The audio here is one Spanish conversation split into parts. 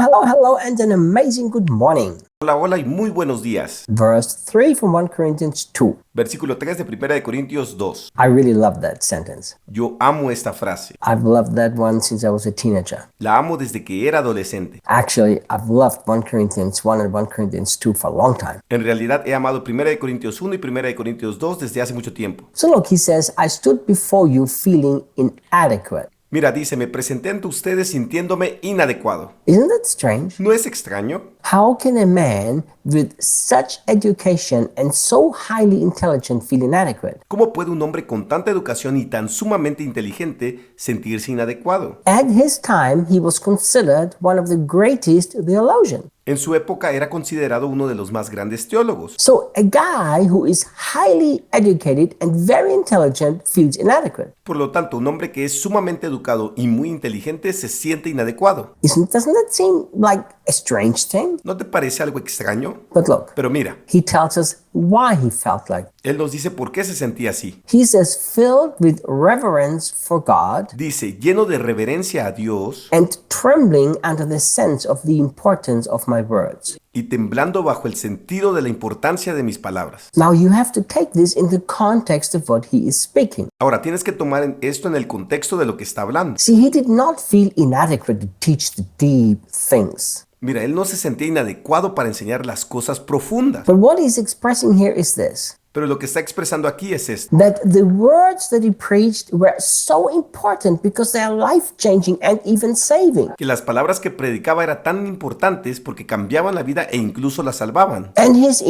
Hello, and an amazing good morning. Hola, hola y muy buenos días. Verse 3 from 1 Corinthians 2. Versículo 3 de Primera de Corintios 2. I really love that sentence. Yo amo esta frase. I've loved that one since I was a teenager. La amo desde que era adolescente. Actually, I've loved 1 Corinthians 1 and 1 Corinthians 2 for a long time. En realidad he amado Primera de Corintios 1 y Primera de Corintios 2 desde hace mucho tiempo. So look, he says, I stood before you feeling inadequate. Mira, dice, me presenté ante ustedes sintiéndome inadecuado. Isn't that strange? ¿No es extraño? How can a man with such education and so highly intelligent feel inadequate? ¿Cómo puede un hombre con tanta educación y tan sumamente inteligente sentirse inadecuado? At his time, he was considered one of the greatest theologians. En su época era considerado uno de los más grandes teólogos. So a guy who is highly educated and very intelligent feels inadequate. Por lo tanto, un hombre que es sumamente educado y muy inteligente se siente inadecuado. Doesn't that seem like a strange thing? ¿No te parece algo extraño? But look, Pero mira, he tells us why he felt like. él nos dice por qué se sentía así. He says, filled with reverence for God Dice, lleno de reverencia a Dios and trembling under the sense of the importance of my words. y temblando bajo el sentido de la importancia de mis palabras. Now you have to take this in the context of what he is speaking. Ahora, tienes que tomar esto en el contexto de lo que está hablando. See, he did not feel inadequate to teach the deep things. Mira, él no se sentía inadecuado para enseñar las cosas profundas. But what he's expressing here is this. Pero lo que está expresando aquí es esto. That the words that he preached were so important because they are life-changing and even saving. Que las palabras que predicaba eran tan importantes porque cambiaban la vida e incluso la salvaban. And his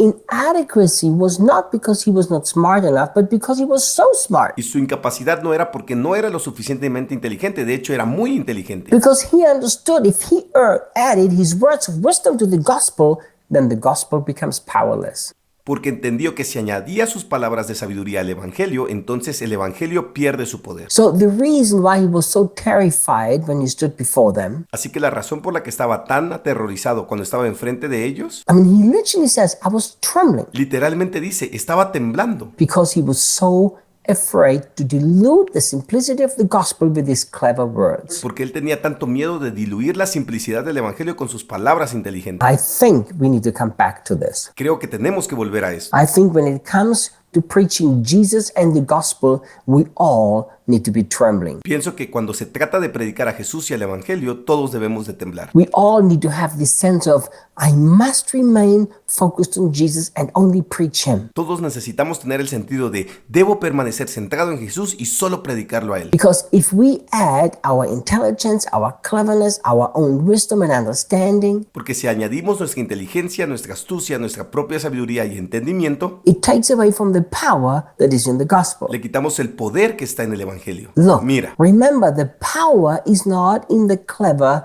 inadequacy was not because he was not smart enough, but because he was so smart. Y su incapacidad no era porque no era lo suficientemente inteligente, de hecho era muy inteligente. Because he understood if he added his words of wisdom to the gospel, then the gospel becomes powerless. Porque entendió que si añadía sus palabras de sabiduría al Evangelio, entonces el Evangelio pierde su poder. So the reason why he was so terrified when he stood before them, Así que la razón por la que estaba tan aterrorizado cuando estaba enfrente de ellos, I mean, he literally says, I was trembling literalmente dice, estaba temblando, because he was so afraid to dilute the simplicity of the gospel with his clever words. porque él tenía tanto miedo de diluir la simplicidad del Evangelio con sus palabras inteligentes. I think we need to come back to this. Creo que tenemos que volver a eso. I think when it comes to preaching Jesus and the gospel, we all need to be trembling. Pienso que cuando se trata de predicar a Jesús y al Evangelio, todos debemos de temblar. We all need to have this sense of, I must remain focused on Jesus and only preach him. Todos necesitamos tener el sentido de, debo permanecer centrado en Jesús y solo predicarlo a Él. Because if we add our intelligence, our cleverness, our own wisdom and understanding, Porque si añadimos nuestra inteligencia, nuestra astucia, nuestra propia sabiduría y entendimiento, it takes away from the power that is in the gospel. le quitamos el poder que está en el Evangelio. Look, Mira, remember, the power is not in the clever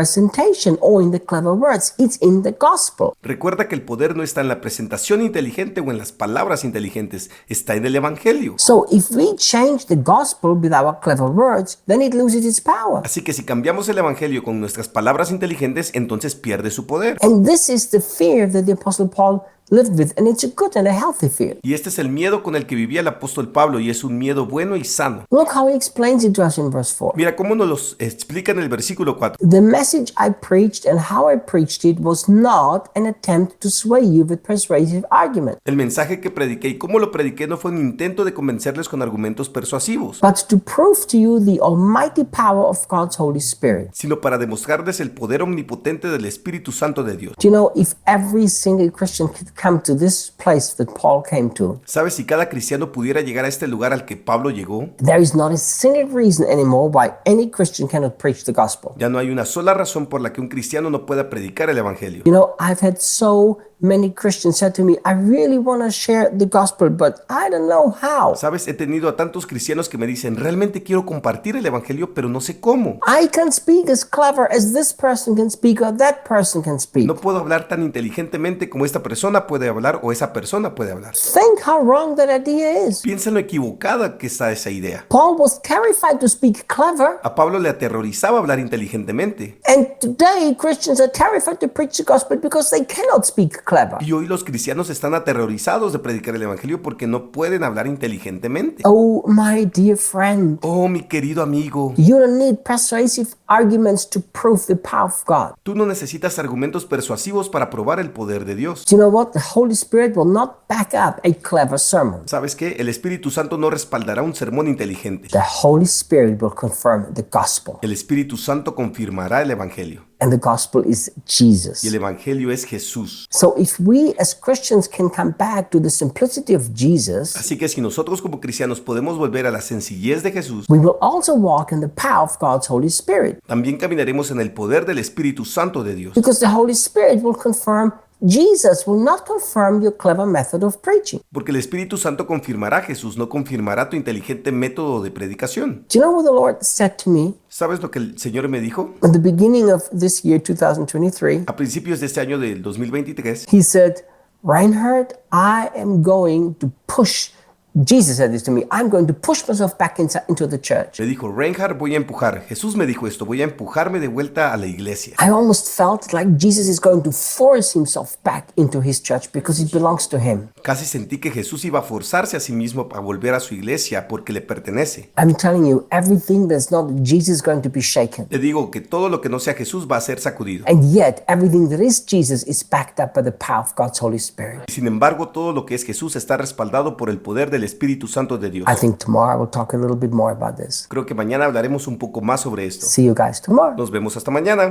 presentation or in the clever words. It's in the gospel. recuerda que el poder no está en la presentación inteligente o en las palabras inteligentes, está en el Evangelio. So if we change the gospel with our clever words, then it loses its power. Así que si cambiamos el Evangelio con nuestras palabras inteligentes, entonces pierde su poder. And this is the fear that the Apostle Paul lived with, and it's a good and a healthy fear. Y este es el miedo con el que vivía el apóstol Pablo y es un miedo bueno y sano. Look how he explains it to us in verse 4. Mira cómo nos lo explica en el versículo 4. The message I preached and how I preached it was not an attempt to sway you with persuasive argument, El mensaje que prediqué y cómo lo prediqué no fue un intento de convencerles con argumentos persuasivos, but to prove to you the almighty power of God's Holy Spirit. sino para demostrarles el poder omnipotente del Espíritu Santo de Dios. Do you know, if every single Christian could come to this place that Paul came to, ¿Sabes? Si cada cristiano pudiera llegar a este lugar al que Pablo llegó, there is not a single reason anymore why any Christian cannot preach the gospel. ya no hay una sola razón por la que un cristiano no pueda predicar el Evangelio. You know, I've had so many Christians said to me, I really want to share the gospel, but I don't know how. ¿Sabes? He tenido a tantos cristianos que me dicen, realmente quiero compartir el Evangelio, pero no sé cómo. I can speak as clever as this person can speak or that person can speak. No puedo hablar tan inteligentemente como esta persona puede hablar o esa persona puede hablar. Think how wrong that idea is. Piensa en lo equivocada que está esa idea. Paul was terrified to speak clever, A Pablo le aterrorizaba hablar inteligentemente. and today Christians are terrified to preach the gospel because they cannot speak clever. Y hoy los cristianos están aterrorizados de predicar el evangelio porque no pueden hablar inteligentemente. Oh, my dear friend, Oh, mi querido amigo, you don't need persuasive arguments to prove the power of God. tú no necesitas argumentos persuasivos para probar el poder de Dios. Do you know what? The Holy Spirit will not back up a clever sermon. ¿Sabes qué? El Espíritu Santo no respaldará un sermón inteligente. The Holy Spirit will confirm the gospel. El Espíritu Santo confirmará el evangelio. And the gospel is Y el Jesus. evangelio es Jesús. So if we as Christians can come back to the simplicity of Jesus, Así que si nosotros como cristianos podemos volver a la sencillez de Jesús, we will also walk in the power of God's Holy Spirit. también caminaremos en el poder del Espíritu Santo de Dios. Because the Holy Spirit will confirm Jesus, will not confirm your clever method of preaching. Porque el Espíritu Santo confirmará a Jesús, no confirmará tu inteligente método de predicación. Do you know what the Lord said to me ¿Sabes lo que el Señor me dijo? at the beginning of this year, 2023? A principios de este año del 2023, He said, Reinhard, I am going to push. Jesus said this to me. I'm going to push myself back into the church. me dijo, Reinhard, voy a empujar. Jesús me dijo esto, voy a empujarme de vuelta a la iglesia. I almost felt like Jesus is going to force himself back into his church because it belongs to him. Casi sentí que Jesús iba a forzarse a sí mismo a volver a su iglesia porque le pertenece. I'm telling you, everything that's not Jesus is going to be shaken. Te digo que todo lo que no sea Jesús va a ser sacudido. And yet, everything that is Jesus is backed up by the power of God's Holy Spirit. Sin embargo, todo lo que es Jesús está respaldado por el poder del Espíritu Santo de Dios. I think tomorrow I will talk a little bit more about this. Creo que mañana hablaremos un poco más sobre esto. See you guys tomorrow. Nos vemos hasta mañana.